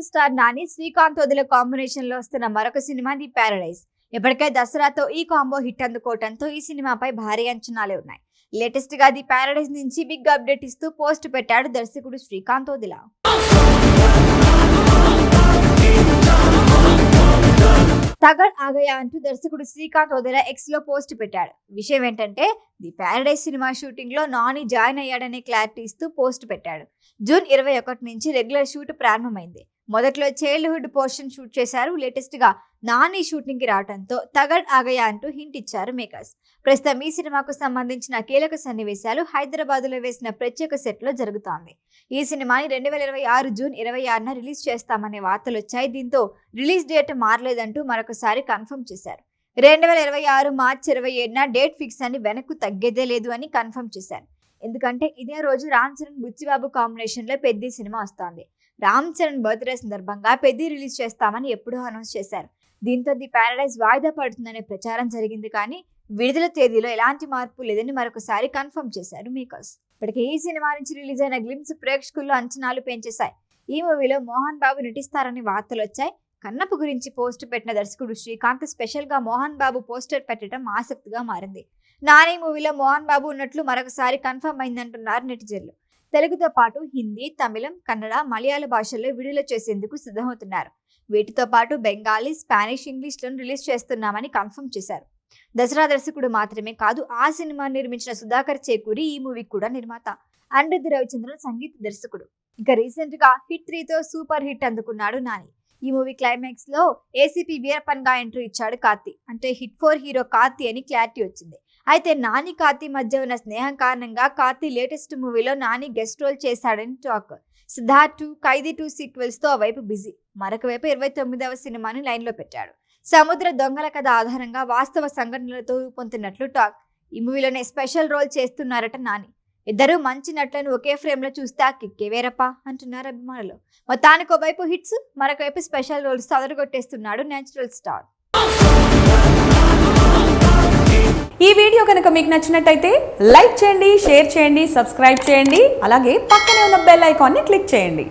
Star Nani Srikanth వదిల combination లో వస్తున్న మరొక సినిమా ది ప్యారడైజ్. ఇప్పటికే దసరాతో ఈ కాంబో హిట్ అందుకోవడంతో ఈ సినిమాపై భారీ అంచనాలే ఉన్నాయి. లేటెస్ట్ గా ది ప్యారడైజ్ నుంచి బిగ్ అప్డేట్ ఇస్తూ పోస్ట్ పెట్టాడు దర్శకుడు శ్రీకాంత్ వదిల. తగడ్ ఆగయా అంటూ దర్శకుడు శ్రీకాంత్ వదిల ఎక్స్ లో పోస్ట్ పెట్టాడు. విషయం ఏంటంటే ది ప్యారడైజ్ సినిమా షూటింగ్ లో నాని జాయిన్ అయ్యాడనే క్లారిటీ ఇస్తూ పోస్ట్ పెట్టాడు. జూన్ 21 నుంచి రెగ్యులర్ షూట్ ప్రారంభమైంది. మొదట్లో చైల్డ్హుడ్ పోర్షన్ షూట్ చేశారు. లేటెస్ట్ గా నాని షూటింగ్ కి రావడంతో తగడ్ ఆగయా అంటూ హింట్ ఇచ్చారు మేకర్స్. ప్రస్తుతం ఈ సినిమాకు సంబంధించిన కీలక సన్నివేశాలు హైదరాబాద్ లో వేసిన ప్రత్యేక సెట్ లో జరుగుతోంది. ఈ సినిమాని 2026 జూన్ 26న రిలీజ్ చేస్తామనే వార్తలు వచ్చాయి. దీంతో రిలీజ్ డేట్ మారలేదంటూ మరొకసారి కన్ఫర్మ్ చేశారు. 2026 మార్చి 27న డేట్ ఫిక్స్ అని వెనక్కు తగ్గేదే లేదు అని కన్ఫర్మ్ చేశారు. ఎందుకంటే ఇదే రోజు రామ్ చరణ్ బుచ్చిబాబు కాంబినేషన్ లో పెద్ది సినిమా వస్తోంది. రామ్ చరణ్ బర్త్డే సందర్భంగా పెద్ది రిలీజ్ చేస్తామని ఎప్పుడూ అనౌన్స్ చేశారు. దీంతో ది ప్యారడైజ్ వాయిదా పడుతుందనే ప్రచారం జరిగింది. కానీ విడుదల తేదీలో ఎలాంటి మార్పు లేదని మరొకసారి కన్ఫర్మ్ చేశారు మేకర్స్. ఇప్పటికే ఈ సినిమా నుంచి రిలీజ్ అయిన గ్లిమ్స్ ప్రేక్షకుల్లో అంచనాలు పెంచేశాయి. ఈ మూవీలో మోహన్ బాబు నటిస్తారని వార్తలు వచ్చాయి. కన్నప్ప గురించి పోస్ట్ పెట్టిన దర్శకుడు శ్రీకాంత్ స్పెషల్ గా మోహన్ బాబు పోస్టర్ పెట్టడం ఆసక్తిగా మారింది. నాని మూవీలో మోహన్ బాబు ఉన్నట్లు మరొకసారి కన్ఫర్మ్ అయిందంటున్నారు నెటిజన్లు. తెలుగుతో పాటు హిందీ, తమిళం, కన్నడ, మలయాళ భాషల్లో విడుదల చేసేందుకు సిద్ధమవుతున్నారు. వీటితో పాటు బెంగాలీ, స్పానిష్, ఇంగ్లీష్లను రిలీజ్ చేస్తున్నామని కన్ఫర్మ్ చేశారు. దసరా దర్శకుడు మాత్రమే కాదు, ఆ సినిమా నిర్మించిన సుధాకర్ చేకూరి ఈ మూవీకి కూడా నిర్మాత. అనిరుద్ధ్ రవిచంద్రన్ సంగీత దర్శకుడు. ఇక రీసెంట్ గా హిట్ 3తో సూపర్ హిట్ అందుకున్నాడు నాని. ఈ మూవీ క్లైమాక్స్ లో ఏసీపీ వీరప్పన్ గా ఎంట్రీ ఇచ్చాడు కార్తీ. అంటే హిట్ 4 హీరో కార్తీ అని క్లారిటీ వచ్చింది. అయితే నాని కార్తీ మధ్య ఉన్న స్నేహం కారణంగా కార్తీ లేటెస్ట్ మూవీలో నాని గెస్ట్ రోల్ చేశాడని టాక్. సిద్ధార్థ్ 2, ఖైదీ 2 సీక్వెల్స్ తో వైపు బిజీ. మరొక వైపు 29వ సినిమాని లైన్ లో పెట్టాడు. సముద్ర దొంగల కథ ఆధారంగా వాస్తవ సంఘటనలతో రూపొందుతున్నట్లు టాక్. ఈ మూవీలోనే స్పెషల్ రోల్ చేస్తున్నారట నాని. ఇద్దరు మంచి నటులను ఒకే ఫ్రేమ్ లో చూస్తే ఆ కిక్కే వేరప్ప అంటున్నారు అభిమానులు. మొత్తానికి ఒకవైపు హిట్స్, మరొక వైపు స్పెషల్ రోల్స్ అదరగొట్టేస్తున్నాడు నేచురల్ స్టార్. ఈ వీడియో కనుక మీకు నచ్చినట్టయితే లైక్ చేయండి, షేర్ చేయండి, సబ్స్క్రైబ్ చేయండి. అలాగే పక్కనే ఉన్న బెల్ ఐకాన్ని క్లిక్ చేయండి.